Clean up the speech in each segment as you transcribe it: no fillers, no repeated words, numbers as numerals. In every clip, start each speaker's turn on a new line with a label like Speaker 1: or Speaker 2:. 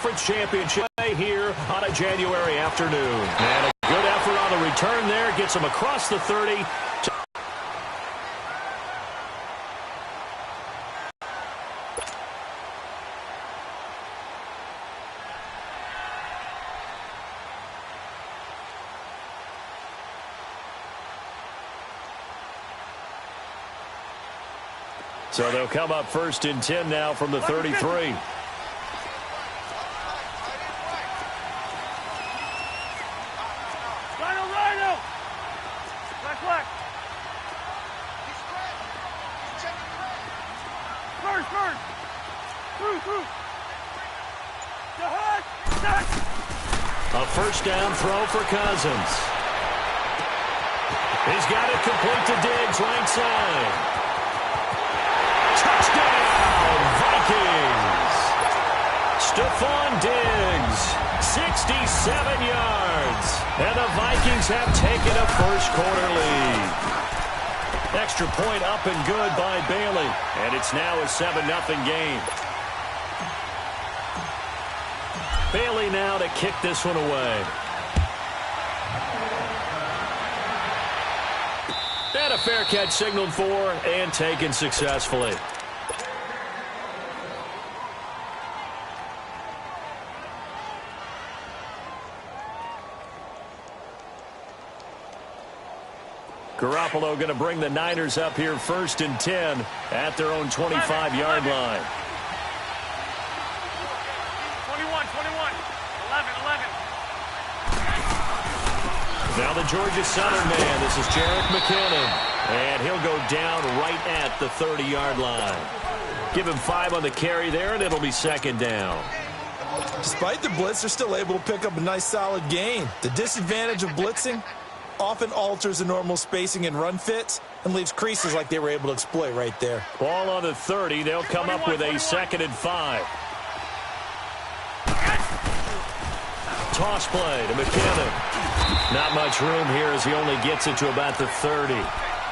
Speaker 1: Conference Championship here on a January afternoon. And a good effort on the return there. Gets them across the 30. So they'll come up 1st and 10 now from the 33.
Speaker 2: Rhino! Black! First! Through!
Speaker 1: A first down throw for Cousins. He's got it complete to Diggs, right side. Touchdown, Vikings! Stephon Diggs, 67 yards. And the Vikings have taken a first-quarter lead. Extra point up and good by Bailey. And it's now a 7-0 game. Bailey now to kick this one away. And a fair catch signaled for and taken successfully. Garoppolo going to bring the Niners up here 1st and 10 at their own 25-yard line.
Speaker 2: 21, 11.
Speaker 1: Now the Georgia Southern man. This is Jerick McKinnon. And he'll go down right at the 30-yard line. Give him 5 on the carry there, and it'll be 2nd down.
Speaker 3: Despite the blitz, they're still able to pick up a nice, solid gain. The disadvantage of blitzing often alters the normal spacing and run fits and leaves creases like they were able to exploit right there.
Speaker 1: Ball on the 30. They'll come up with a 2nd and 5. Toss play to McKinnon. Not much room here as he only gets it to about the 30.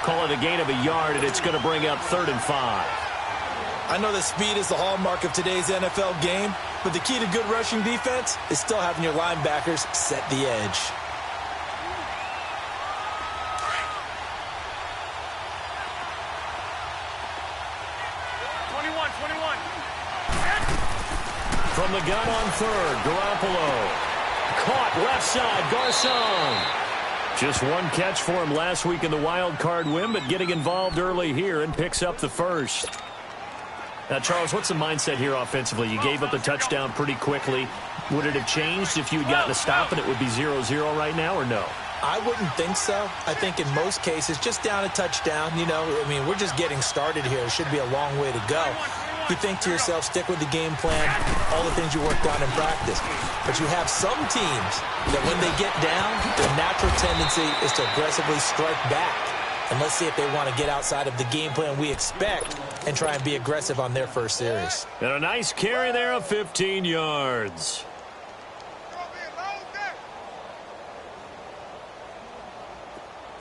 Speaker 1: Call it a gain of a yard, and it's going to bring up 3rd and 5.
Speaker 3: I know that speed is the hallmark of today's NFL game, but the key to good rushing defense is still having your linebackers set the edge.
Speaker 1: From the gun on 3rd, Garoppolo. Caught left side, Garcon. Just one catch for him last week in the wild card win, but getting involved early here and picks up the first. Now, Charles, what's the mindset here offensively? You gave up the touchdown pretty quickly. Would it have changed if you had gotten a stop and it would be 0-0 right now, or no?
Speaker 3: I wouldn't think so. I think in most cases, just down a touchdown, we're just getting started here. It should be a long way to go. You think to yourself, stick with the game plan, all the things you worked on in practice. But you have some teams that when they get down, their natural tendency is to aggressively strike back. And let's see if they want to get outside of the game plan we expect and try and be aggressive on their first series.
Speaker 1: And a nice carry there of 15 yards.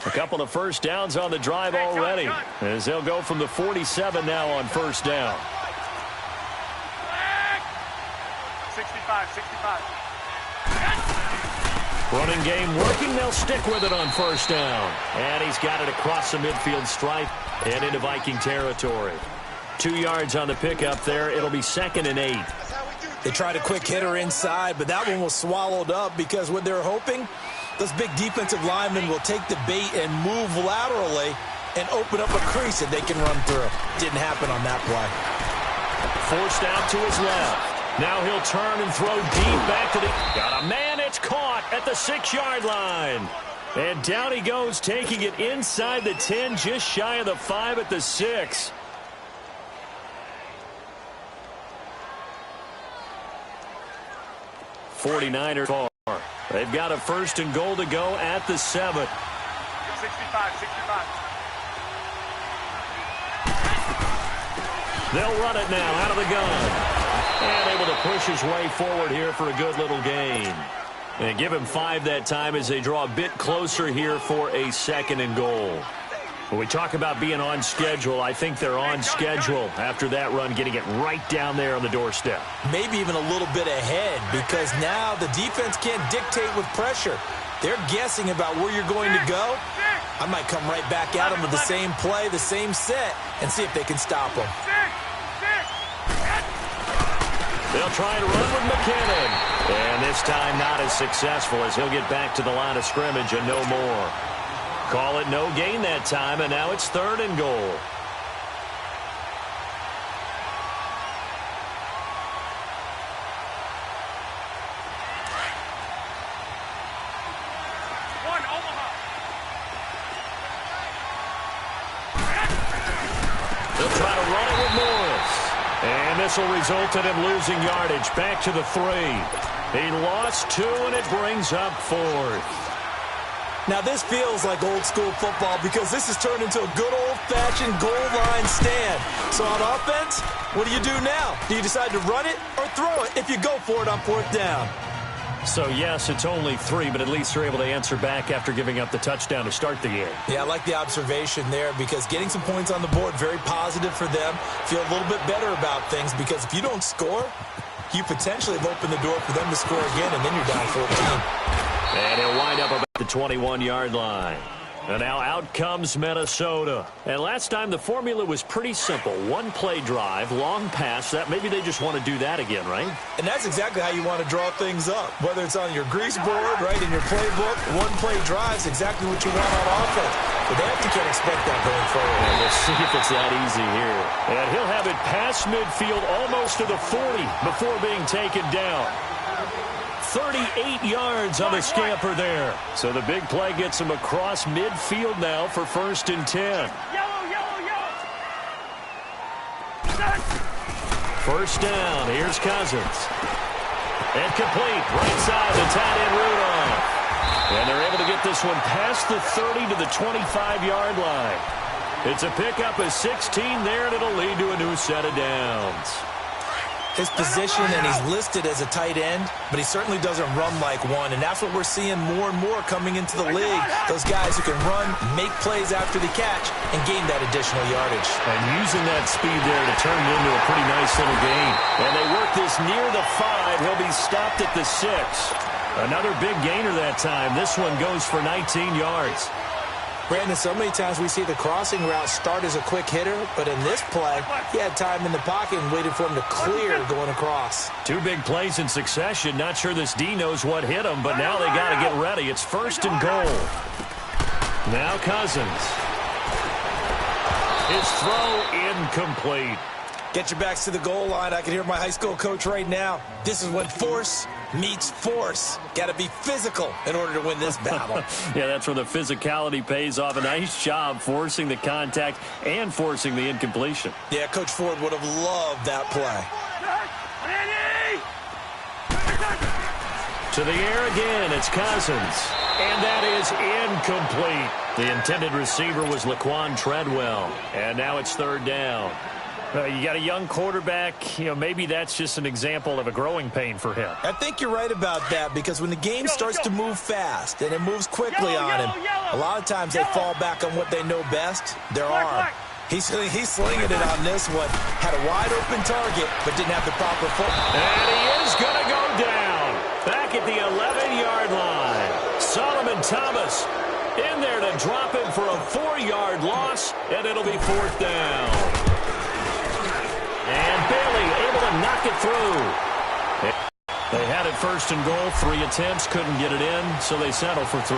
Speaker 1: A couple of first downs on the drive already, as they'll go from the 47 now on 1st down.
Speaker 2: 65.
Speaker 1: Running game working. They'll stick with it on 1st down. And he's got it across the midfield stripe and into Viking territory. 2 yards on the pickup there. It'll be 2nd and 8.
Speaker 3: They tried a quick hitter inside, but that one was swallowed up because what they're hoping, those big defensive linemen will take the bait and move laterally and open up a crease that they can run through. Didn't happen on that play.
Speaker 1: Forced out to his left. Now he'll turn and throw deep back to the... Got a man, it's caught at the 6-yard line. And down he goes, taking it inside the 10, just shy of the 5 at the 6. '49ers far. They've got a 1st and goal to go at the 7.
Speaker 2: 65.
Speaker 1: They'll run it now out of the gun. And able to push his way forward here for a good little gain. And give him 5 that time as they draw a bit closer here for a 2nd and goal. When we talk about being on schedule, I think they're on schedule after that run, getting it right down there on the doorstep.
Speaker 3: Maybe even a little bit ahead, because now the defense can't dictate with pressure. They're guessing about where you're going to go. I might come right back at them with the same play, the same set, and see if they can stop them.
Speaker 1: They'll try and run with McKinnon. And this time not as successful, as he'll get back to the line of scrimmage and no more. Call it no gain that time, and now it's 3rd and goal. They'll try to run it with Morris. And this will result in him losing yardage. Back to the 3. He lost 2, and it brings up 4th.
Speaker 3: Now, this feels like old-school football because this has turned into a good old-fashioned goal line stand. So on offense, what do you do now? Do you decide to run it or throw it if you go for it on 4th down?
Speaker 1: So, yes, it's only 3, but at least they're able to answer back after giving up the touchdown to start the game.
Speaker 3: Yeah, I like the observation there because getting some points on the board, very positive for them. Feel a little bit better about things because if you don't score, you potentially have opened the door for them to score again, and then you're down 14.
Speaker 1: And he'll wind up about the 21-yard line. And now out comes Minnesota. And last time the formula was pretty simple. 1-play drive, long pass. That maybe they just want to do that again, right?
Speaker 3: And that's exactly how you want to draw things up. Whether it's on your grease board, right, in your playbook, 1-play drive is exactly what you want on offense. But they have to can't expect that going forward.
Speaker 1: And we'll see if it's that easy here. And he'll have it past midfield almost to the 40 before being taken down. 38 yards on the scamper there. So the big play gets him across midfield now for 1st and 10.
Speaker 2: Yellow.
Speaker 1: 1st down. Here's Cousins. And complete. Right side, the tight end Rudolph. And they're able to get this one past the 30 to the 25-yard line. It's a pickup of 16 there, and it'll lead to a new set of downs.
Speaker 3: His position, and he's listed as a tight end, but he certainly doesn't run like one, and that's what we're seeing more and more coming into the league. Those guys who can run, make plays after the catch, and gain that additional yardage.
Speaker 1: And using that speed there to turn it into a pretty nice little gain. And they work this near the 5. He'll be stopped at the 6. Another big gainer that time. This one goes for 19 yards.
Speaker 3: Brandon, so many times we see the crossing route start as a quick hitter, but in this play, he had time in the pocket and waited for him to clear going across.
Speaker 1: 2 big plays in succession. Not sure this D knows what hit him, but now they got to get ready. It's 1st and goal. Now Cousins. His throw incomplete.
Speaker 3: Get your backs to the goal line. I can hear my high school coach right now. This is when force meets force. Got to be physical in order to win this battle.
Speaker 1: Yeah, that's where the physicality pays off. A nice job forcing the contact and forcing the incompletion.
Speaker 3: Yeah, Coach Ford would have loved that play.
Speaker 1: To the air again, it's Cousins. And that is incomplete. The intended receiver was Laquan Treadwell. And now it's 3rd down. You got a young quarterback, maybe that's just an example of a growing pain for him.
Speaker 3: I think you're right about that because when the game starts to move fast and it moves quickly on him, a lot of times they fall back on what they know best, their arm. He's slinging it on this one. Had a wide open target, but didn't have the proper foot.
Speaker 1: And he is going to go down. Back at the 11-yard line. Solomon Thomas in there to drop him for a 4-yard loss, and it'll be 4th down. And Bailey able to knock it through. They had it 1st and goal. 3 attempts, couldn't get it in, so they settle for 3.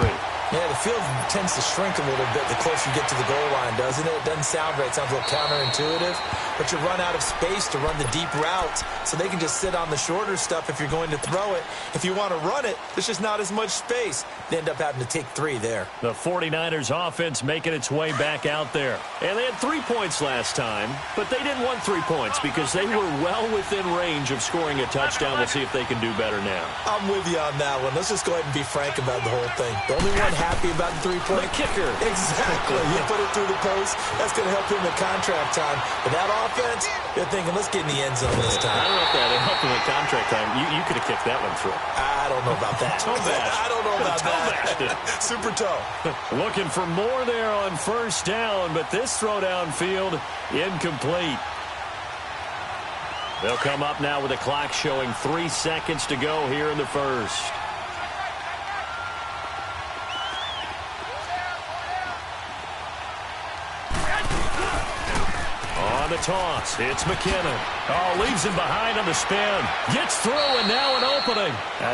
Speaker 3: Yeah, the field tends to shrink a little bit the closer you get to the goal line, doesn't it? It doesn't sound right. It sounds a little counterintuitive. But you run out of space to run the deep routes, so they can just sit on the shorter stuff if you're going to throw it. If you want to run it, there's just not as much space. They end up having to take 3 there.
Speaker 1: The 49ers offense making its way back out there. And they had 3 points last time, but they didn't want 3 points because they were well within range of scoring a touchdown. We'll see if they can do better now.
Speaker 3: I'm with you on that one. Let's just go ahead and be frank about the whole thing. The only one happy about the three-point.
Speaker 1: The kicker.
Speaker 3: Exactly. You put it through the post. That's going to help him in contract time. But that offense, they're thinking, let's get in the end zone this time.
Speaker 1: I don't know if that helped him in contract time. You could have kicked that one through.
Speaker 3: I don't know about that.
Speaker 1: Toe bash.
Speaker 3: I don't know about that. Super toe.
Speaker 1: Looking for more there on first down, but this throw downfield incomplete. They'll come up now with a clock showing 3 seconds to go here in the first. On the toss, it's McKinnon. Oh, leaves him behind on the spin. Gets through, and now an opening.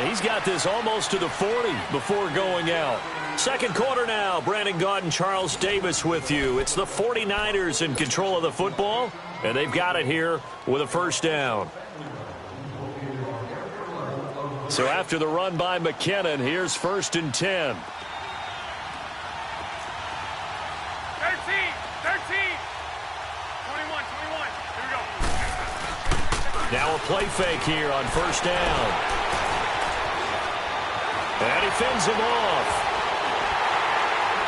Speaker 1: He's got this almost to the 40 before going out. Second quarter now. Brandon Gaunt and Charles Davis with you. It's the 49ers in control of the football, and they've got it here with a first down. So after the run by McKinnon, here's 1st and 10.
Speaker 2: 13. Here we go.
Speaker 1: Now a play fake here on first down. And he fends him off.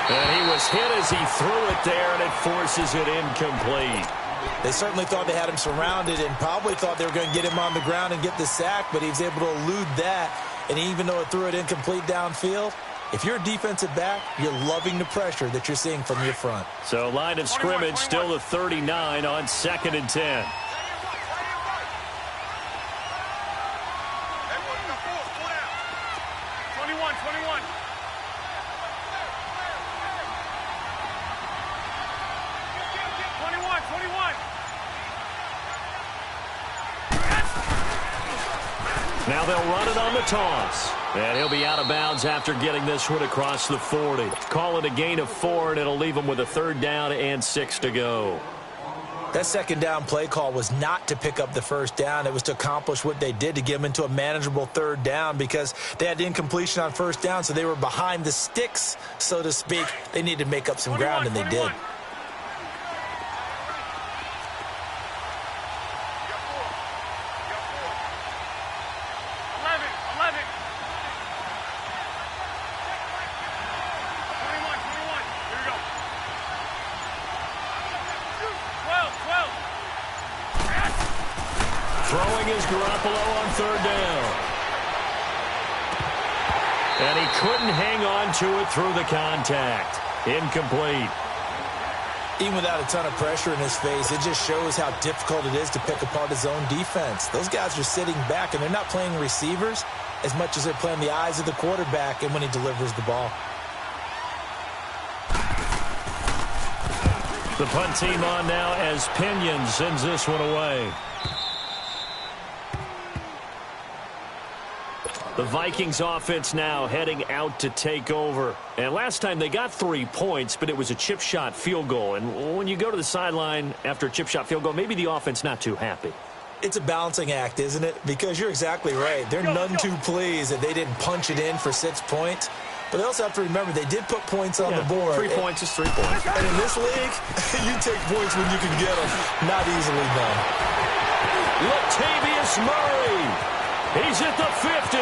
Speaker 1: And he was hit as he threw it there, and it forces it incomplete.
Speaker 3: They certainly thought they had him surrounded and probably thought they were going to get him on the ground and get the sack, but he was able to elude that. And even though it threw it incomplete downfield, if you're a defensive back, you're loving the pressure that you're seeing from your front.
Speaker 1: So line of scrimmage still the 39 on 2nd and 10. Now they'll run it on the toss. And he'll be out of bounds after getting this one across the 40. Call it a gain of 4, and it'll leave him with a 3rd down and 6 to go.
Speaker 3: That 2nd down play call was not to pick up the 1st down. It was to accomplish what they did, to get them into a manageable 3rd down, because they had incompletion on 1st down, so they were behind the sticks, so to speak. They needed to make up some ground, and they did.
Speaker 1: On 3rd down. And he couldn't hang on to it through the contact. Incomplete.
Speaker 3: Even without a ton of pressure in his face, it just shows how difficult it is to pick apart his own defense. Those guys are sitting back, and they're not playing receivers as much as they're playing the eyes of the quarterback and when he delivers the ball.
Speaker 1: The punt team on now as Pinion sends this one away. The Vikings offense now heading out to take over. And last time they got 3 points, but it was a chip shot field goal. And when you go to the sideline after a chip shot field goal, maybe the offense not too happy.
Speaker 3: It's a balancing act, isn't it? Because you're exactly right. They're none too pleased that they didn't punch it in for 6 points. But they also have to remember they did put points on the board.
Speaker 1: 3 points is 3 points.
Speaker 3: And in this league, you take points when you can get them. Not easily done.
Speaker 1: Latavius Murray. He's at the 50,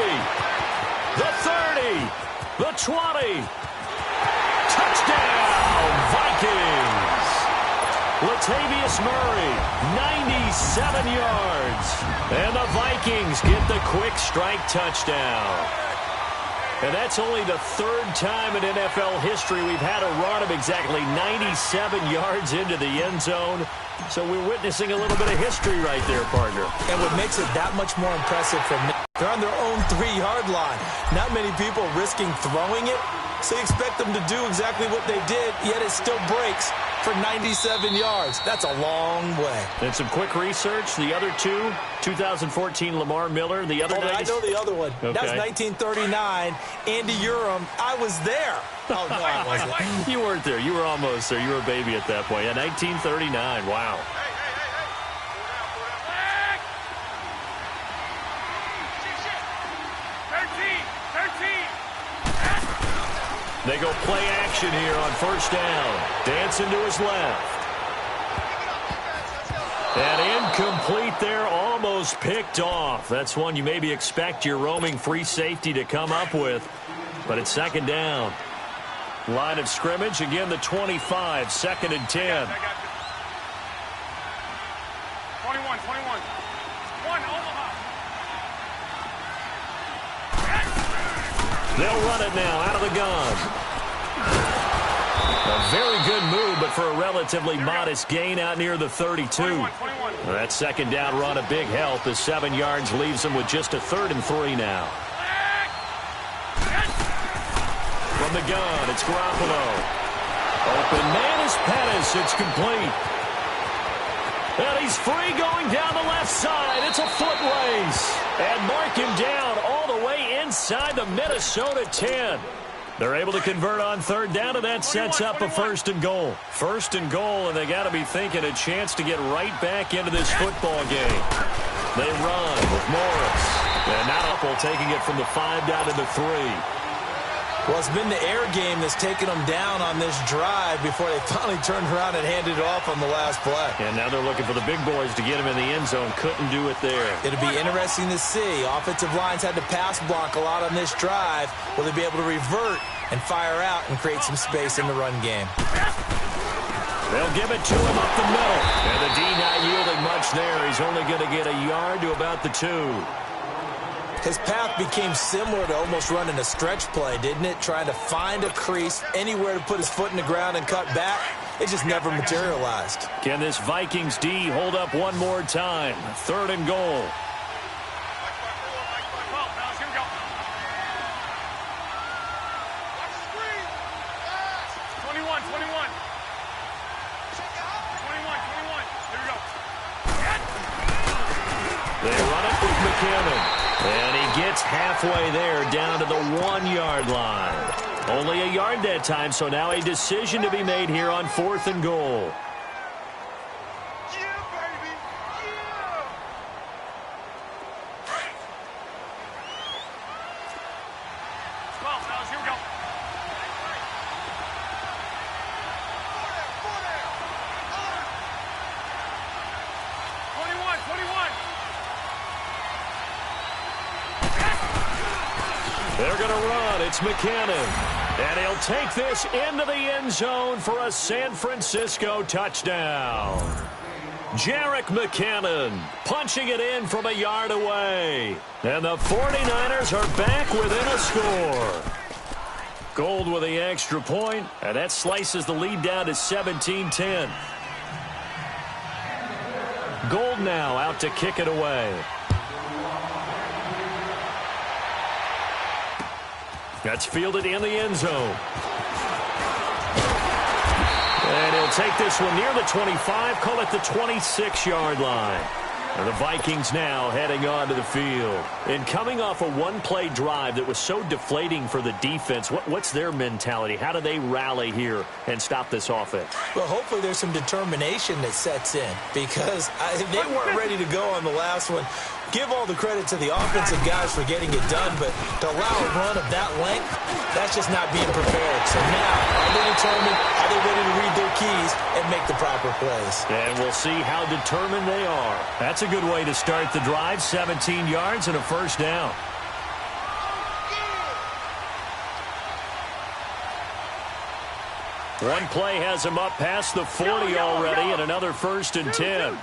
Speaker 1: the 30, the 20. Touchdown, Vikings. Latavius Murray, 97 yards. And the Vikings get the quick strike touchdown. And that's only the 3rd time in NFL history we've had a run of exactly 97 yards into the end zone. So we're witnessing a little bit of history right there, partner.
Speaker 3: And what makes it that much more impressive for me, they're on their own 3-yard line. Not many people risking throwing it, so you expect them to do exactly what they did, yet it still breaks for 97 yards. That's a long way.
Speaker 1: And some quick research. The other two, 2014 Lamar Miller. The other
Speaker 3: I know the other one.
Speaker 1: Okay.
Speaker 3: That was 1939. Andy Urim. I was there. Oh, no, I wasn't.
Speaker 1: You weren't there. You were almost there. You were a baby at that point. Yeah, 1939. Wow. They go play action here on first down. Dancing to his left. And incomplete there, almost picked off. That's one you maybe expect your roaming free safety to come up with. But it's second down. Line of scrimmage, again the 25, 2nd and 10.
Speaker 2: I got you. 21, 21. One, Omaha.
Speaker 1: They'll run it now out of the gun. A very good move, but for a relatively modest gain out near the 32.
Speaker 2: 21.
Speaker 1: That 2nd down run a big help as 7 yards leaves them with just a 3rd and 3 now. From the gun, it's Garoppolo. Open man is Pettis. It's complete. And he's free going down the left side. It's a foot race. And mark him down all the way inside the Minnesota 10. They're able to convert on 3rd down, and that sets up a 1st and goal. 1st and goal, and they got to be thinking a chance to get right back into this football game. They run with Morris. And now Apple taking it from the 5 down to the 3.
Speaker 3: Well, it's been the air game that's taken them down on this drive before they finally turned around and handed it off on the last play.
Speaker 1: And now they're looking for the big boys to get him in the end zone. Couldn't do it there.
Speaker 3: It'll be interesting to see. Offensive lines had to pass block a lot on this drive. Will they be able to revert and fire out and create some space in the run game?
Speaker 1: They'll give it to him up the middle. And the D not yielding much there. He's only going to get a yard to about the 2.
Speaker 3: His path became similar to almost running a stretch play, didn't it? Trying to find a crease, anywhere to put his foot in the ground and cut back. It just never materialized.
Speaker 1: Can this Vikings D hold up one more time? 3rd and goal.
Speaker 2: 21. 21. Here we go.
Speaker 1: They run it with McKinnon. And he gets halfway there down to the 1-yard line. Only a yard that time, so now a decision to be made here on 4th and goal.
Speaker 2: Yeah, baby. Yeah. 12, fellas, here we go. 21.
Speaker 1: They're going to run. It's McKinnon. And he'll take this into the end zone for a San Francisco touchdown. Jerick McKinnon punching it in from a yard away. And the 49ers are back within a score. Gold with the extra point, and that slices the lead down to 17-10. Gold now out to kick it away. That's fielded in the end zone. And he'll take this one near the 25, call it the 26-yard line. And the Vikings now heading onto the field. And coming off a one-play drive that was so deflating for the defense, what's their mentality? How do they rally here and stop this offense?
Speaker 3: Well, hopefully there's some determination that sets in because they weren't ready to go on the last one. Give all the credit to the offensive guys for getting it done, but to allow a run of that length, that's just not being prepared. So now, are they determined? Are they ready to read their keys and make the proper plays?
Speaker 1: And we'll see how determined they are. That's a good way to start the drive. 17 yards and a 1st down. One play has him up past the 40 already, and another 1st and 10.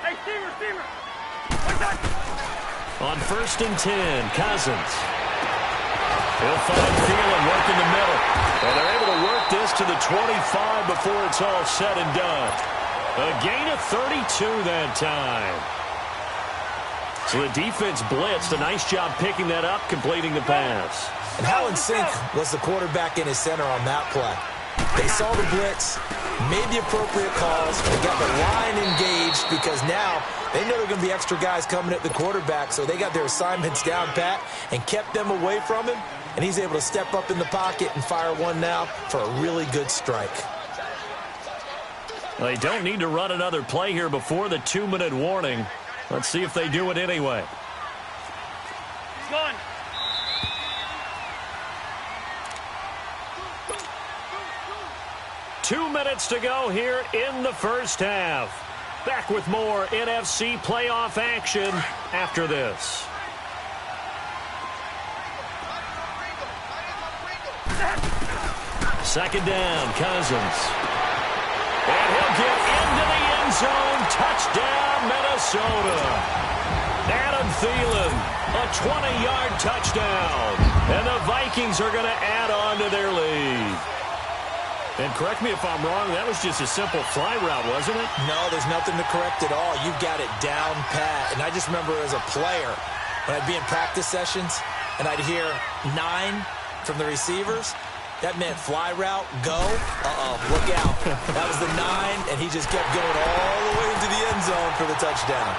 Speaker 2: Hey, steamer.
Speaker 1: On 1st and 10, Cousins. He'll find Thielen working the middle. And they're able to work this to the 25 before it's all said and done. A gain of 32 that time. So the defense blitzed. A nice job picking that up, completing the pass.
Speaker 3: And how in sync was the quarterback in his center on that play? They saw the blitz, made the appropriate calls, they got the line engaged because now they know there are going to be extra guys coming at the quarterback, so they got their assignments down pat and kept them away from him, and he's able to step up in the pocket and fire one now for a really good strike.
Speaker 1: Well, they don't need to run another play here before the 2-minute warning. Let's see if they do it anyway.
Speaker 2: He's gone.
Speaker 1: Two minutes to go here in the first half. Back with more NFC playoff action after this. Second down, Cousins. And he'll get into the end zone. Touchdown, Minnesota. Adam Thielen, a 20-yard touchdown. And the Vikings are going to add on to their lead. And correct me if I'm wrong, that was just a simple fly route, wasn't it?
Speaker 3: No, there's nothing to correct at all. You've got it down pat. And I just remember as a player, when I'd be in practice sessions and I'd hear 9 from the receivers, that meant fly route, go. Look out. That was the 9, and he just kept going all the way into the end zone for the touchdown.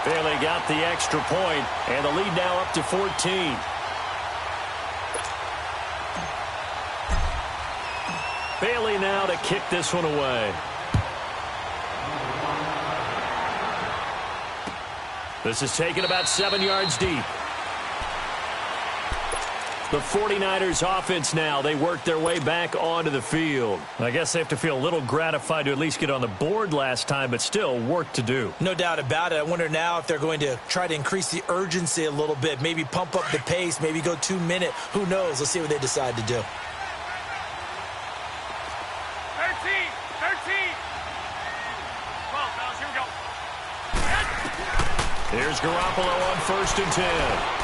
Speaker 1: Bailey got the extra point, and the lead now up to 14. Bailey now to kick this one away. This is taken about 7 yards deep. The 49ers offense now, they work their way back onto the field. I guess they have to feel a little gratified to at least get on the board last time, but still work to do.
Speaker 3: No doubt about it. I wonder now if they're going to try to increase the urgency a little bit, maybe pump up the pace, maybe go 2-minute. Who knows? Let's see what they decide to do.
Speaker 2: 13. 12, fellas, here we go.
Speaker 1: Here's Garoppolo on 1st and 10.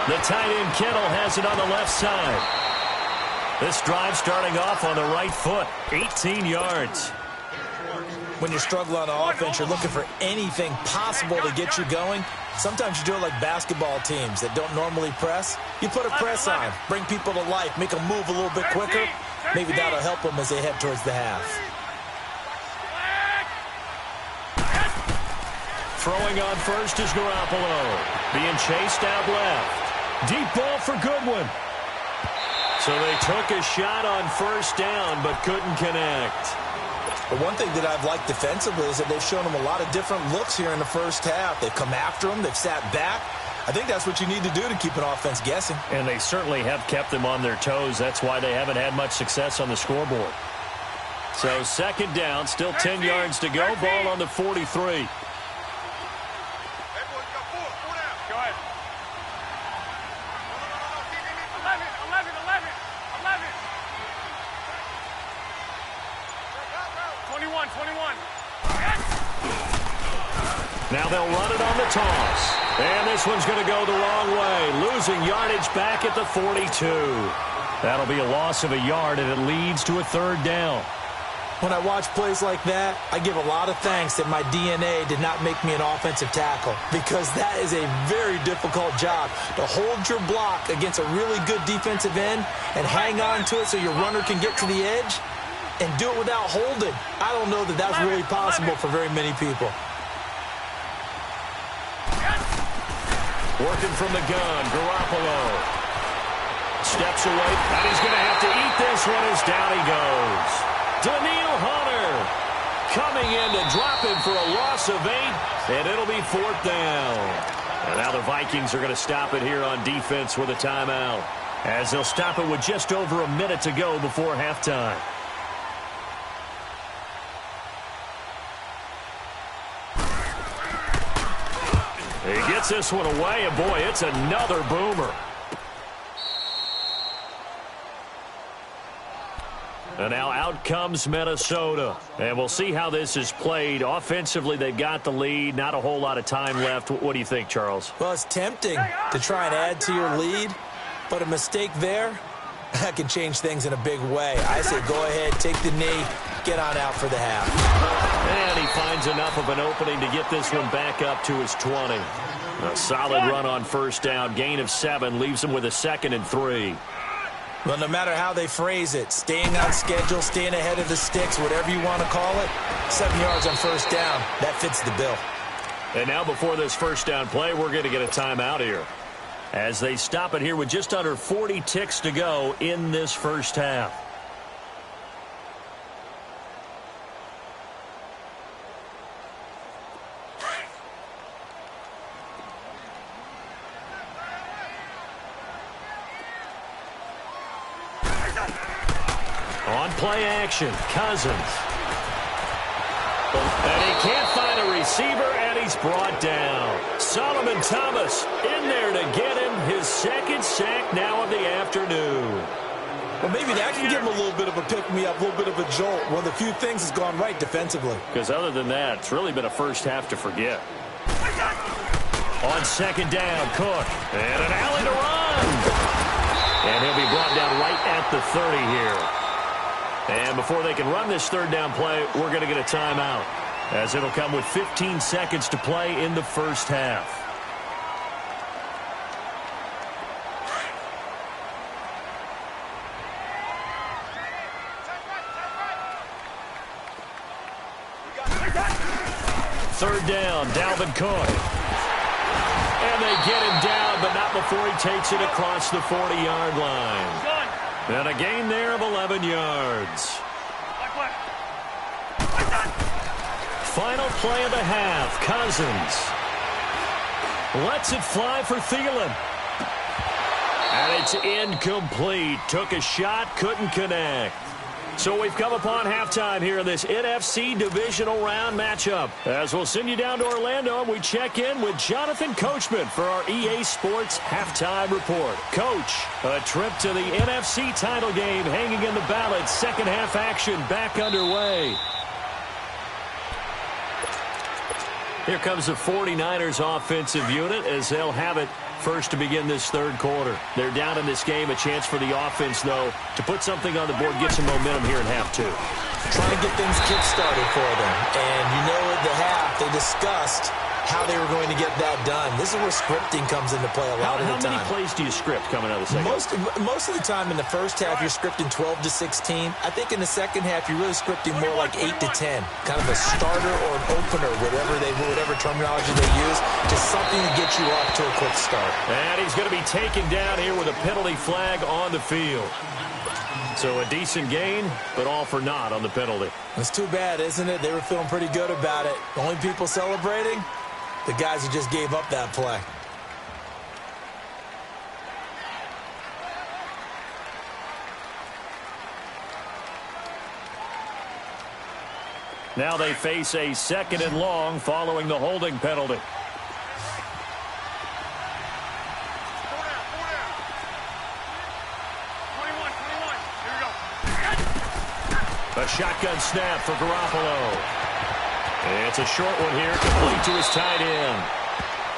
Speaker 1: The tight end Kittle has it on the left side. This drive starting off on the right foot. 18 yards.
Speaker 3: When you're struggling on offense, you're looking for anything possible to get you going. Sometimes you do it like basketball teams that don't normally press. You put a press on, bring people to life, make them move a little bit quicker. Maybe that'll help them as they head towards the half.
Speaker 1: Throwing on first is Garoppolo. Being chased out left. Deep ball for Goodwin. So they took a shot on 1st down, but couldn't connect.
Speaker 3: But one thing that I've liked defensively is that they've shown them a lot of different looks here in the first half. They've come after them. They've sat back. I think that's what you need to do to keep an offense guessing.
Speaker 1: And they certainly have kept them on their toes. That's why they haven't had much success on the scoreboard. So 2nd down, still 10 yards to go. Ball on the 43. Now they'll run it on the toss. And this one's going to go the wrong way. Losing yardage back at the 42. That'll be a loss of a yard, and it leads to a 3rd down.
Speaker 3: When I watch plays like that, I give a lot of thanks that my DNA did not make me an offensive tackle, because that is a very difficult job to hold your block against a really good defensive end and hang on to it so your runner can get to the edge and do it without holding. I don't know that that's really possible for very many people.
Speaker 1: Working from the gun, Garoppolo. Steps away, and he's going to have to eat this one as down he goes. Daniil Hunter coming in to drop him for a loss of 8, and it'll be 4th down. And now the Vikings are going to stop it here on defense with a timeout, as they'll stop it with just over a minute to go before halftime. He gets this one away, and boy, it's another boomer. And now out comes Minnesota. And we'll see how this is played. Offensively, they've got the lead. Not a whole lot of time left. What do you think, Charles?
Speaker 3: Well, it's tempting to try and add to your lead, but a mistake there, that can change things in a big way. I say go ahead, take the knee, get on out for the half.
Speaker 1: And he finds enough of an opening to get this one back up to his 20. A solid run on 1st down. Gain of 7 leaves him with a 2nd and 3.
Speaker 3: Well, no matter how they phrase it, staying on schedule, staying ahead of the sticks, whatever you want to call it, 7 yards on 1st down, that fits the bill.
Speaker 1: And now before this 1st down play, we're going to get a timeout here, as they stop it here with just under 40 ticks to go in this first half. On play action, Cousins. And he can't find a receiver, and he's brought down. Solomon Thomas in there to get him his 2nd sack now of the afternoon.
Speaker 3: Well, maybe that can give him a little bit of a pick-me-up, a little bit of a jolt. One of the few things that's gone right defensively.
Speaker 1: Because other than that, it's really been a first half to forget. On second down, Cook. And an alley to run. And he'll be brought down right at the 30 here. And before they can run this third down play, we're going to get a timeout, as it'll come with 15 seconds to play in the first half. Third down, Dalvin Cook. And they get him down, but not before he takes it across the 40-yard line. And a gain there of 11 yards. Final play of the half. Cousins lets it fly for Thielen. And it's incomplete. Took a shot, couldn't connect. So we've come upon halftime here in this NFC divisional round matchup. As we'll send you down to Orlando, and we check in with Jonathan Coachman for our EA Sports halftime report. Coach, a trip to the NFC title game hanging in the balance. Second half action back underway. Here comes the 49ers offensive unit as they'll have it first to begin this third quarter. They're down in this game. A chance for the offense, though, to put something on the board, get some momentum here in half two.
Speaker 3: Trying to get things kick-started for them. And you know at the half, they discussed how they were going to get that done. This is where scripting comes into play a lot of the time.
Speaker 1: How many plays do you script coming out of the second half?
Speaker 3: Most of the time in the first half, you're scripting 12 to 16. I think in the second half, you're really scripting more like 8 to 10. Kind of a starter or an opener, whatever terminology they use. Just something to get you off to a quick start.
Speaker 1: And he's going to be taken down here with a penalty flag on the field. So a decent gain, but all for naught on the penalty.
Speaker 3: It's too bad, isn't it? They were feeling pretty good about it. The only people celebrating, the guys who just gave up that play.
Speaker 1: Now they face a second and long following the holding penalty. A shotgun snap for Garoppolo. It's a short one here, complete to his tight end.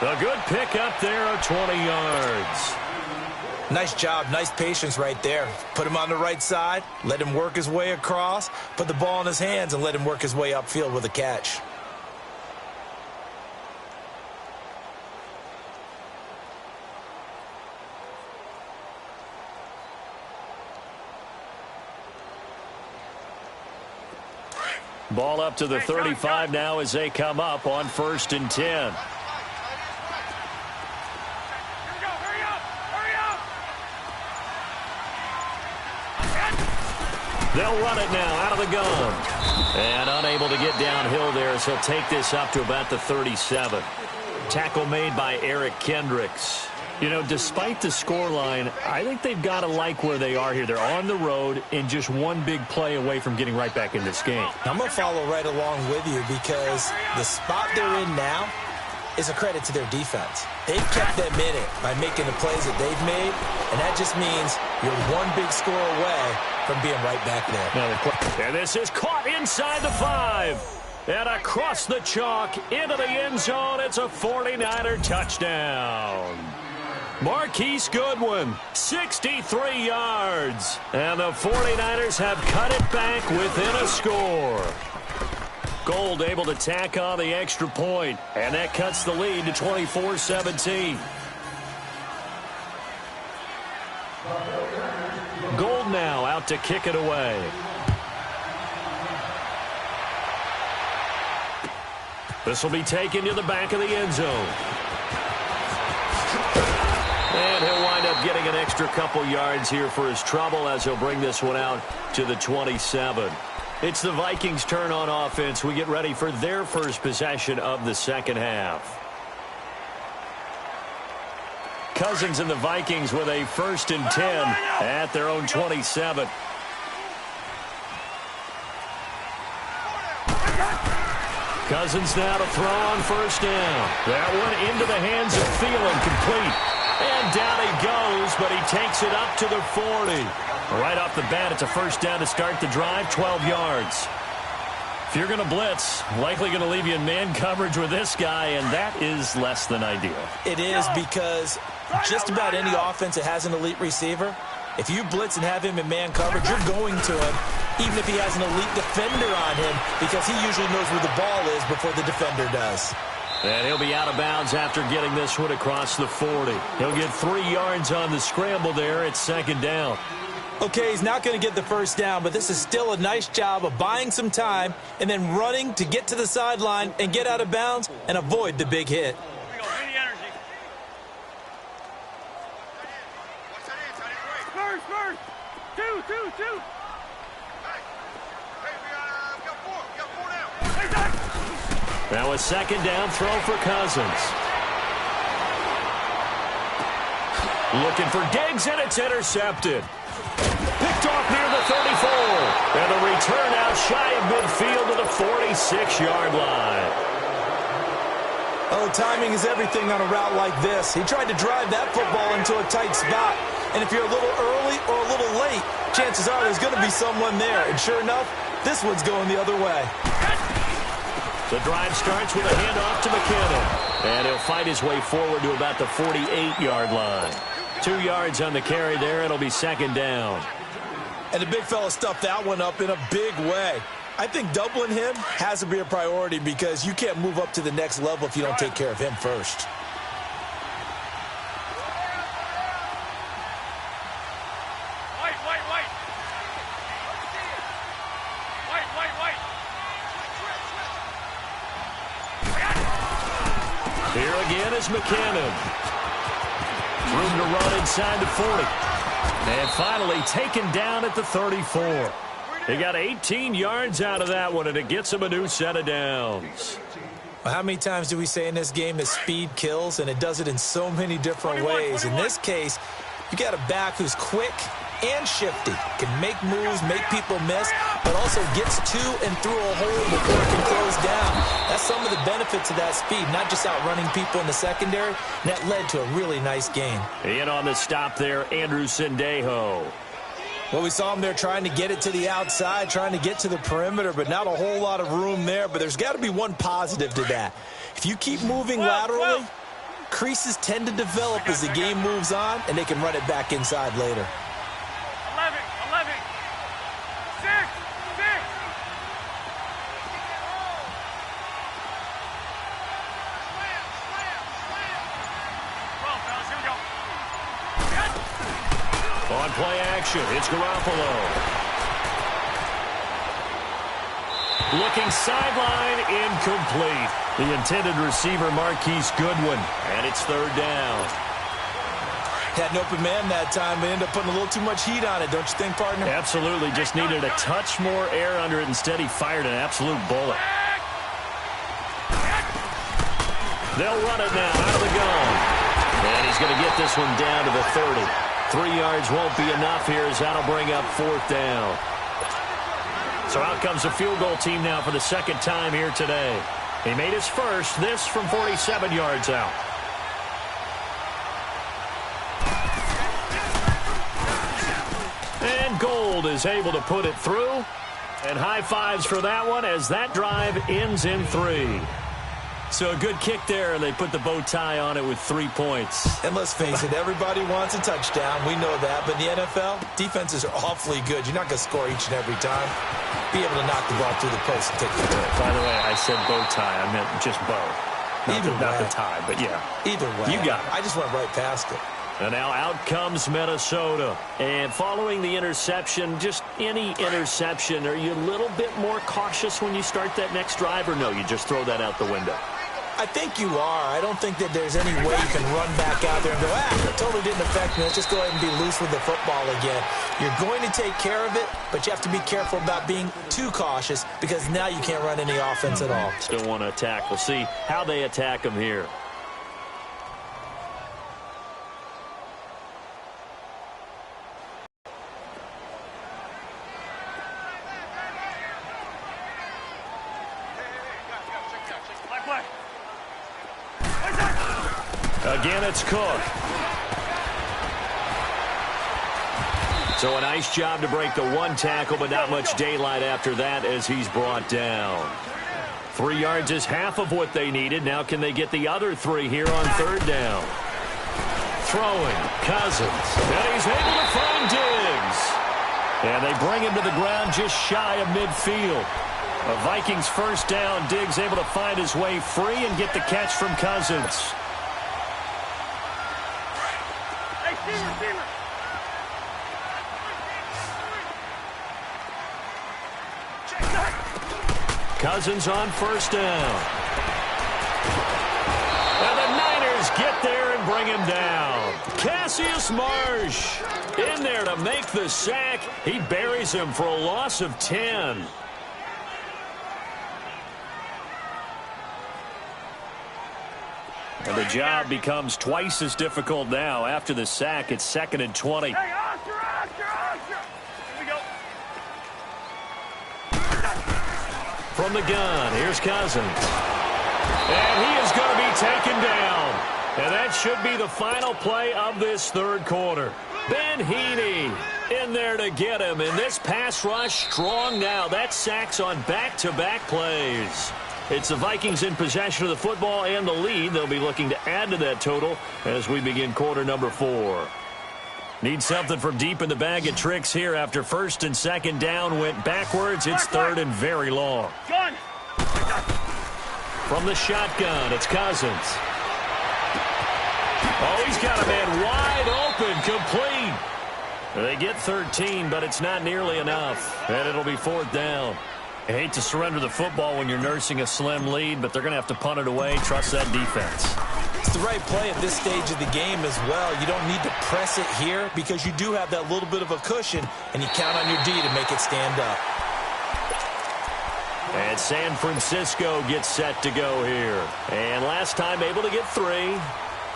Speaker 1: A good pickup there of 20 yards.
Speaker 3: Nice job, nice patience right there. Put him on the right side, let him work his way across, put the ball in his hands, and let him work his way upfield with a catch.
Speaker 1: Ball up to the 35 now as they come up on 1st and 10. They'll run it now out of the gun. And unable to get downhill there as he'll take this up to about the 37. Tackle made by Eric Kendricks. You know, despite the scoreline, I think they've got to like where they are here. They're on the road and just one big play away from getting right back in this game.
Speaker 3: I'm going to follow right along with you because the spot they're in now is a credit to their defense. They've kept them in it by making the plays that they've made, and that just means you're one big score away from being right back there.
Speaker 1: And this is caught inside the 5. And across the chalk into the end zone. It's a 49er touchdown. Marquise Goodwin, 63 yards. And the 49ers have cut it back within a score. Gold able to tack on the extra point, and that cuts the lead to 24-17. Gold now out to kick it away. This will be taken to the back of the end zone. And he'll wind up getting an extra couple yards here for his trouble as he'll bring this one out to the 27. It's the Vikings' turn on offense. We get ready for their first possession of the second half. Cousins and the Vikings with a 1st and 10 at their own 27. Cousins now to throw on 1st down. That one into the hands of Thielen, complete. And down he goes, but he takes it up to the 40. Right off the bat, it's a first down to start the drive, 12 yards. If you're going to blitz, likely going to leave you in man coverage with this guy, and that is less than ideal.
Speaker 3: It is, because just about any offense that has an elite receiver, if you blitz and have him in man coverage, you're going to him, even if he has an elite defender on him, because he usually knows where the ball is before the defender does.
Speaker 1: And he'll be out of bounds after getting this one across the 40. He'll get 3 yards on the scramble there. It's second down.
Speaker 3: Okay, he's not going to get the first down, but this is still a nice job of buying some time and then running to get to the sideline and get out of bounds and avoid the big hit.
Speaker 2: Two.
Speaker 1: Now a second down throw for Cousins. Looking for Diggs, and it's intercepted. Picked off near the 34. And a return out shy of midfield to the 46-yard line.
Speaker 3: Oh, timing is everything on a route like this. He tried to drive that football into a tight spot. And if you're a little early or a little late, chances are there's going to be someone there. And sure enough, this one's going the other way.
Speaker 1: The drive starts with a handoff to McKinnon. And he'll fight his way forward to about the 48-yard line. 2 yards on the carry there. It'll be second down.
Speaker 3: And the big fella stuffed that one up in a big way. I think doubling him has to be a priority, because you can't move up to the next level if you don't take care of him first.
Speaker 1: Here again is McKinnon. Room to run inside the 40. And finally taken down at the 34. They got 18 yards out of that one, and it gets them a new set of downs.
Speaker 3: Well, how many times do we say in this game that speed kills, and it does it in so many different ways? In this case, you got a back who's quick and shifty, can make moves, make people miss, but also gets to and through a hole before it can close down. That's some of the benefits of that speed, not just outrunning people in the secondary. And that led to a really nice game.
Speaker 1: In on the stop there, Andrew Sendejo.
Speaker 3: Well, we saw him there trying to get it to the outside, trying to get to the perimeter, but not a whole lot of room there. But there's got to be one positive to that. If you keep moving laterally, creases tend to develop as the game moves on, and they can run it back inside later.
Speaker 2: 11. 6.
Speaker 1: On play action, it's Garoppolo. Looking sideline, incomplete. The intended receiver, Marquise Goodwin, and it's third down.
Speaker 3: Had an open man that time, but ended up putting a little too much heat on it, don't you think, partner?
Speaker 1: Absolutely, just needed a touch more air under it. Instead, he fired an absolute bullet. They'll run it now out of the gun. And he's going to get this one down to the 30. 3 yards won't be enough here, as that'll bring up fourth down. So out comes the field goal team now for the second time here today. He made his first, this from 47 yards out. And Gold is able to put it through. And high fives for that one, as that drive ends in 3. So a good kick there, and they put the bow tie on it with 3 points.
Speaker 3: And let's face it, everybody wants a touchdown. We know that. But in the NFL, defenses are awfully good. You're not going to score each and every time. Be able to knock the ball through the post and take the hit.
Speaker 1: By the way, I said bow tie. I meant just bow. Not the tie, but yeah.
Speaker 3: Either way.
Speaker 1: You got it.
Speaker 3: I just went right past it.
Speaker 1: And now out comes Minnesota. And following the interception, just any interception, are you a little bit more cautious when you start that next drive, or no, you just throw that out the window?
Speaker 3: I think you are. I don't think that there's any way you can run back out there and go, it totally didn't affect me. Let's just go ahead and be loose with the football again. You're going to take care of it, but you have to be careful about being too cautious, because now you can't run any offense at all.
Speaker 1: Still want to attack. We'll see how they attack them here. Again, it's Cook. So a nice job to break the one tackle, but not much daylight after that as he's brought down. 3 yards is half of what they needed. Now can they get the other 3 here on third down? Throwing, Cousins, and he's able to find Diggs. And they bring him to the ground just shy of midfield. A Vikings first down. Diggs able to find his way free and get the catch from Cousins. Cousins on first down. And the Niners get there and bring him down. Cassius Marsh in there to make the sack. He buries him for a loss of 10. And the job becomes twice as difficult now. After the sack, it's 2nd and 20.
Speaker 2: Hey, Oscar! Here we go.
Speaker 1: From the gun, here's Cousins. And he is going to be taken down. And that should be the final play of this third quarter. Ben Heaney in there to get him. And this pass rush strong now. That sack's on back-to-back plays. It's the Vikings in possession of the football and the lead. They'll be looking to add to that total as we begin quarter number 4. Need something from deep in the bag of tricks here after first and second down went backwards. It's third and very long. From the shotgun, it's Cousins. Oh, he's got a man wide open, complete. They get 13, but it's not nearly enough, and it'll be fourth down. I hate to surrender the football when you're nursing a slim lead, but they're going to have to punt it away. Trust that defense.
Speaker 3: It's the right play at this stage of the game as well. You don't need to press it here because you do have that little bit of a cushion, and you count on your D to make it stand up.
Speaker 1: And San Francisco gets set to go here. And last time able to get 3.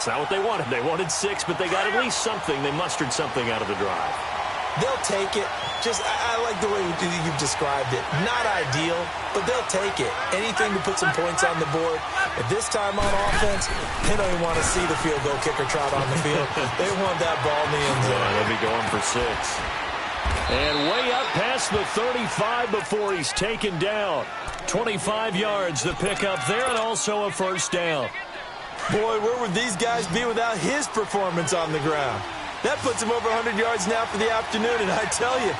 Speaker 1: It's not what they wanted. They wanted 6, but they got at least something. They mustered something out of the drive.
Speaker 3: They'll take it. I like the way you've described it. Not ideal, but they'll take it. Anything to put some points on the board. At this time on offense, they don't even want to see the field goal kicker trot on the field. They want that ball in the end zone.
Speaker 1: Yeah, they'll be going for 6. And way up past the 35 before he's taken down. 25 yards to pick up there, and also a first down.
Speaker 3: Boy, where would these guys be without his performance on the ground? That puts him over 100 yards now for the afternoon, and I tell you,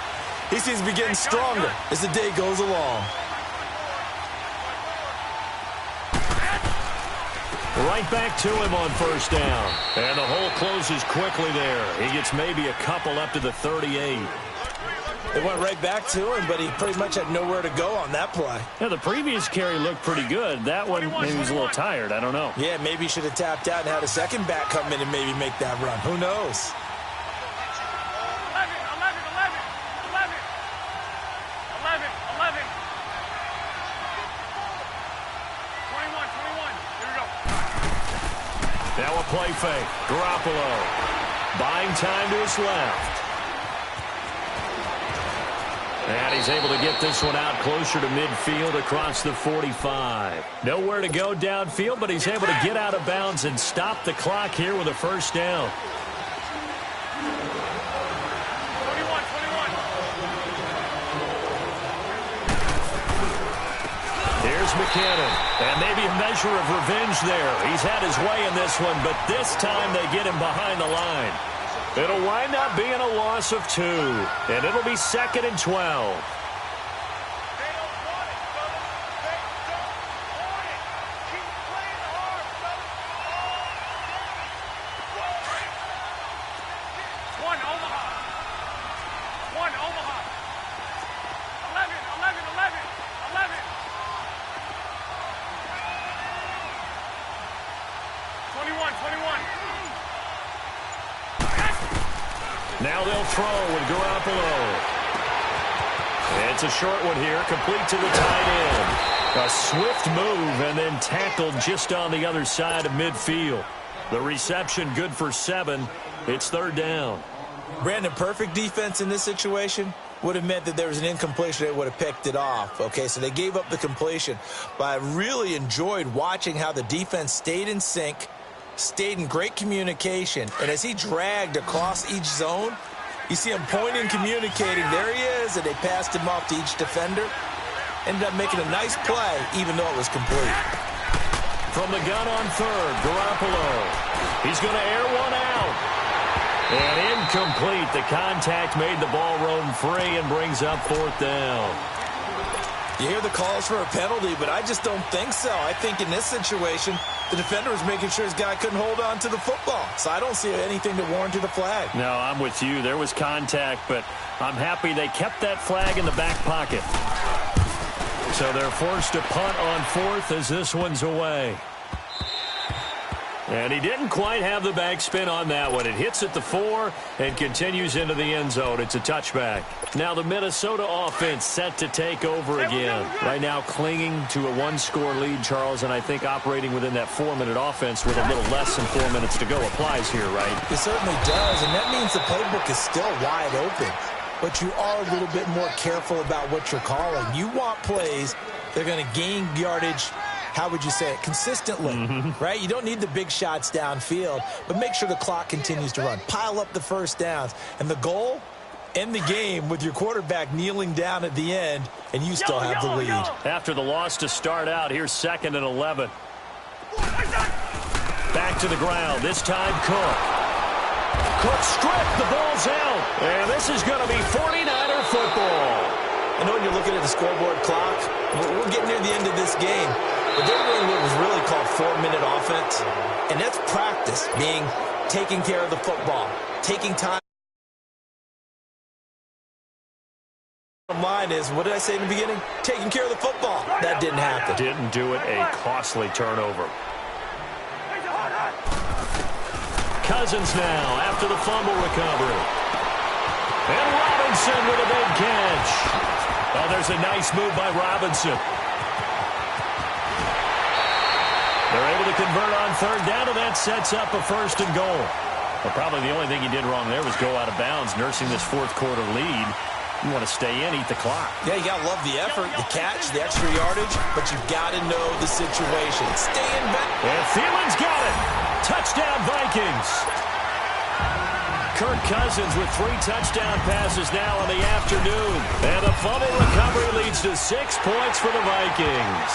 Speaker 3: he seems to be getting stronger as the day goes along.
Speaker 1: Right back to him on first down. And the hole closes quickly there. He gets maybe a couple up to the 38.
Speaker 3: It went right back to him, but he pretty much had nowhere to go on that play.
Speaker 1: Yeah, the previous carry looked pretty good. That one, maybe he was a little tired. I don't know.
Speaker 3: Yeah, maybe he should have tapped out and had a second back come in and maybe make that run. Who knows?
Speaker 2: 21.
Speaker 1: Now a play fake. Garoppolo buying time to his left. And he's able to get this one out closer to midfield across the 45. Nowhere to go downfield, but he's able to get out of bounds and stop the clock here with a first down.
Speaker 2: 21.
Speaker 1: Here's McKinnon. And maybe a measure of revenge there. He's had his way in this one, but this time they get him behind the line. It'll wind up being a loss of 2, and it'll be 2nd and 12.
Speaker 2: One Omaha. 11. 21.
Speaker 1: Now they'll throw with Garoppolo. It's a short one here, complete to the tight end. A swift move and then tackled just on the other side of midfield. The reception good for 7. It's third down.
Speaker 3: Brandon, perfect defense in this situation would have meant that there was an incompletion that would have picked it off. Okay, so they gave up the completion. But I really enjoyed watching how the defense stayed in sync, stayed in great communication, and as he dragged across each zone, You see him pointing, communicating. There he is, and they passed him off to each defender. Ended up making a nice play, even though it was complete.
Speaker 1: From the gun on third, Garoppolo. He's going to air one out. And incomplete. The contact made the ball roam free and brings up fourth down.
Speaker 3: You hear the calls for a penalty, but I just don't think so. I think in this situation, the defender was making sure his guy couldn't hold on to the football. So I don't see anything that warranted a flag.
Speaker 1: No, I'm with you. There was contact, but I'm happy they kept that flag in the back pocket. So they're forced to punt on fourth as this one's away. And he didn't quite have the backspin on that one. It hits at the 4 and continues into the end zone. It's a touchback. Now the Minnesota offense set to take over again. Right now clinging to a one-score lead, Charles, and I think operating within that 4-minute offense with a little less than 4 minutes to go applies here, right?
Speaker 3: It certainly does, and that means the playbook is still wide open. But you are a little bit more careful about what you're calling. You want plays that are going to gain yardage, how would you say it, consistently, right? You don't need the big shots downfield, but make sure the clock continues to run. Pile up the first downs. And the goal, end the game with your quarterback kneeling down at the end, and you still have the lead.
Speaker 1: After the loss to start out, here's 2nd and 11. Back to the ground, this time Cook. Cook stripped, the ball's out. And this is going to be 49er football.
Speaker 3: I know when you're looking at the scoreboard clock, we're getting near the end of this game, but they're doing what was really called 4-minute offense, and that's practice, being taking care of the football, taking time. The bottom line is, what did I say in the beginning? Taking care of the football. That didn't happen.
Speaker 1: Didn't do it, a costly turnover. Cousins now after the fumble recovery. And Robinson with a big catch. Oh, there's a nice move by Robinson. They're able to convert on third down, and that sets up a 1st and goal. Well, probably the only thing he did wrong there was go out of bounds, nursing this 4th quarter lead. You want to stay in, eat the clock. Yeah,
Speaker 3: you got to love the effort, the catch, the extra yardage, but you've got to know the situation. Stay in back.
Speaker 1: And Thielman's got it. Touchdown, Vikings. Kirk Cousins with 3 touchdown passes now in the afternoon. And the fumble recovery leads to 6 points for the Vikings.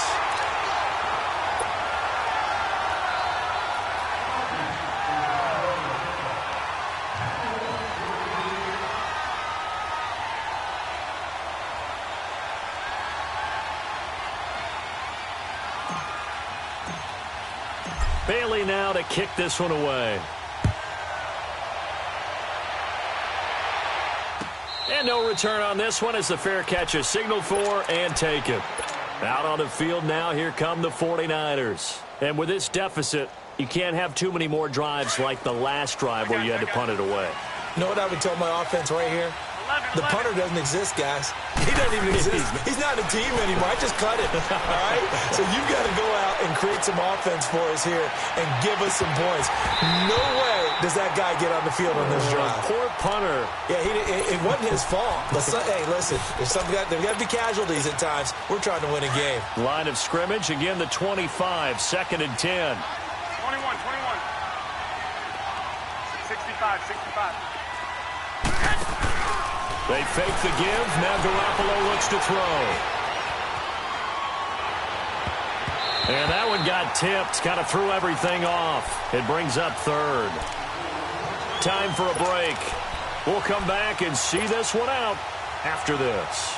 Speaker 1: Bailey now to kick this one away. And no return on this one as the fair catch is signaled for and taken. Out on the field now, here come the 49ers. And with this deficit, you can't have too many more drives like the last drive where you had to punt it away.
Speaker 3: You know what I would tell my offense right here? The punter doesn't exist, guys. He doesn't even exist. He's not a team anymore. I just cut it, all right? So you've got to go out and create some offense for us here and give us some points. No way does that guy get on the field on this drive.
Speaker 1: Poor punter.
Speaker 3: Yeah, it wasn't his fault. But hey, listen, there's got to be casualties at times. We're trying to win a game.
Speaker 1: Line of scrimmage, again the 25, 2nd and 10.
Speaker 2: 21, 65, 65.
Speaker 1: They fake the give. Now Garoppolo looks to throw. And that one got tipped. Kind of threw everything off. It brings up 3rd. Time for a break. We'll come back and see this one out after this.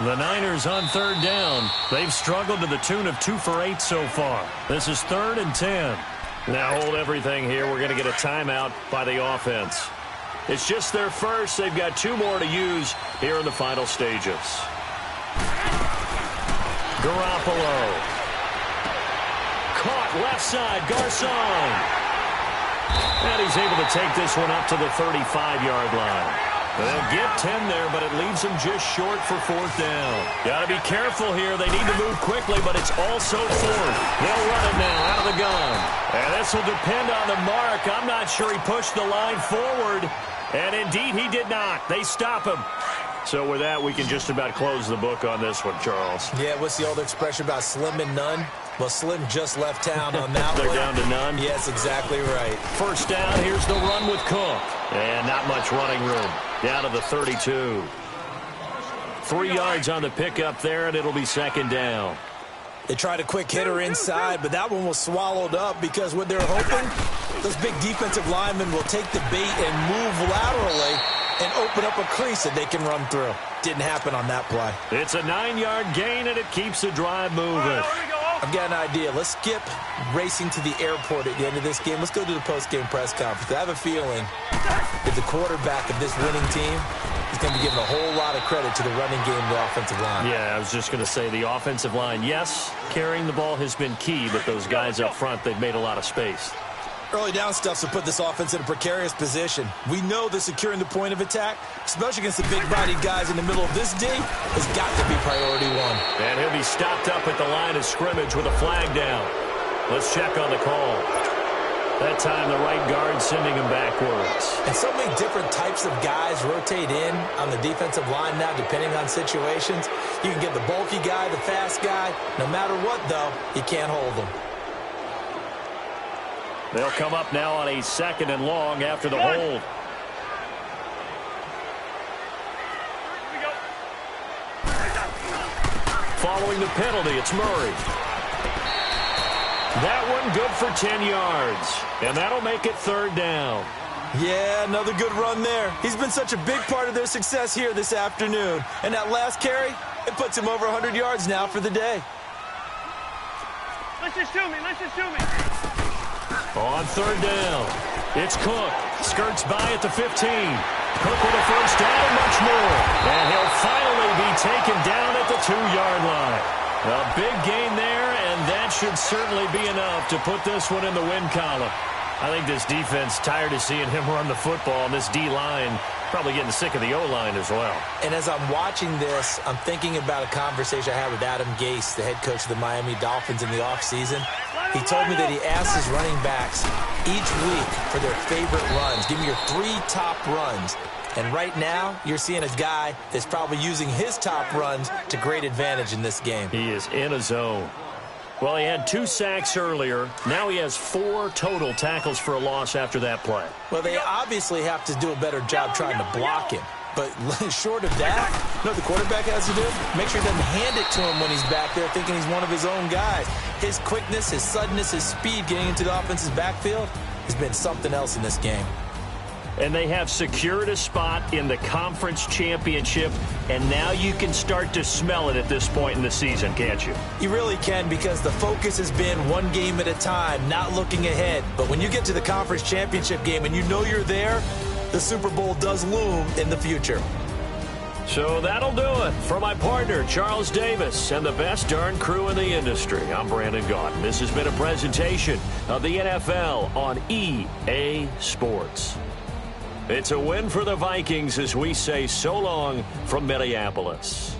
Speaker 1: The Niners on 3rd down. They've struggled to the tune of 2 for 8 so far. This is 3rd and 10. Now hold everything here. We're going to get a timeout by the offense. It's just their first. They've got 2 more to use here in the final stages. Garoppolo. Caught left side. Garcon. And he's able to take this one up to the 35-yard line. They'll get 10 there, but it leaves them just short for 4th down. Got to be careful here. They need to move quickly, but it's also 4th. They'll run it now out of the gun. And this will depend on the mark. I'm not sure he pushed the line forward. And indeed, he did not. They stop him. So with that, we can just about close the book on this one, Charles.
Speaker 3: Yeah, what's the old expression about slim and none? Well, Slim just left town on that
Speaker 1: They're
Speaker 3: one.
Speaker 1: down to none?
Speaker 3: Yes, exactly right.
Speaker 1: First down, here's the run with Cook. And not much running room. Down to the 32. 3 yards on the pickup there, and it'll be second down.
Speaker 3: They tried a quick hitter inside, but that one was swallowed up because what they're hoping, those big defensive linemen will take the bait and move laterally and open up a crease that they can run through. Didn't happen on that play.
Speaker 1: It's a 9-yard gain, and it keeps the drive moving.
Speaker 3: I've got an idea. Let's skip racing to the airport at the end of this game. Let's go to the post-game press conference. I have a feeling that the quarterback of this winning team is going to be giving a whole lot of credit to the running game and the offensive line.
Speaker 1: Yeah, I was just going to say the offensive line, yes, carrying the ball has been key, but those guys up front, they've made a lot of space.
Speaker 3: Early down stuff to put this offense in a precarious position. We know that securing the point of attack, especially against the big-bodied guys in the middle of this D, has got to be priority one.
Speaker 1: And he'll be stopped up at the line of scrimmage with a flag down. Let's check on the call. That time the right guard sending him backwards.
Speaker 3: And so many different types of guys rotate in on the defensive line now, depending on situations. You can get the bulky guy, the fast guy. No matter what, though, you can't hold them.
Speaker 1: They'll come up now on a second and long after the hold. Following the penalty, it's Murray. That one good for 10 yards. And that'll make it third down.
Speaker 3: Yeah, another good run there. He's been such a big part of their success here this afternoon. And that last carry, it puts him over 100 yards now for the day.
Speaker 2: Listen to me.
Speaker 1: On third down, it's Cook. Skirts by at the 15. Cook with a first down and much more. And he'll finally be taken down at the 2-yard line. A big gain there, and that should certainly be enough to put this one in the win column. I think this defense tired of seeing him run the football, and this D-line probably getting sick of the O-line as well.
Speaker 3: And as I'm watching this, I'm thinking about a conversation I had with Adam Gase, the head coach of the Miami Dolphins in the offseason. He told me that he asked his running backs each week for their favorite runs. Give me your 3 top runs. And right now, you're seeing a guy that's probably using his top runs to great advantage in this game.
Speaker 1: He is in a zone. Well, he had 2 sacks earlier. Now he has 4 total tackles for a loss after that play.
Speaker 3: Well, they obviously have to do a better job trying to block him. But short of that, you know what the quarterback has to do? Make sure he doesn't hand it to him when he's back there thinking he's one of his own guys. His quickness, his suddenness, his speed getting into the offense's backfield has been something else in this game.
Speaker 1: And they have secured a spot in the conference championship, and now you can start to smell it at this point in the season, can't you?
Speaker 3: You really can, because the focus has been one game at a time, not looking ahead. But when you get to the conference championship game and you know you're there, the Super Bowl does loom in the future.
Speaker 1: So that'll do it. For my partner, Charles Davis, and the best darn crew in the industry, I'm Brandon Gaudin. This has been a presentation of the NFL on EA Sports. It's a win for the Vikings as we say so long from Minneapolis.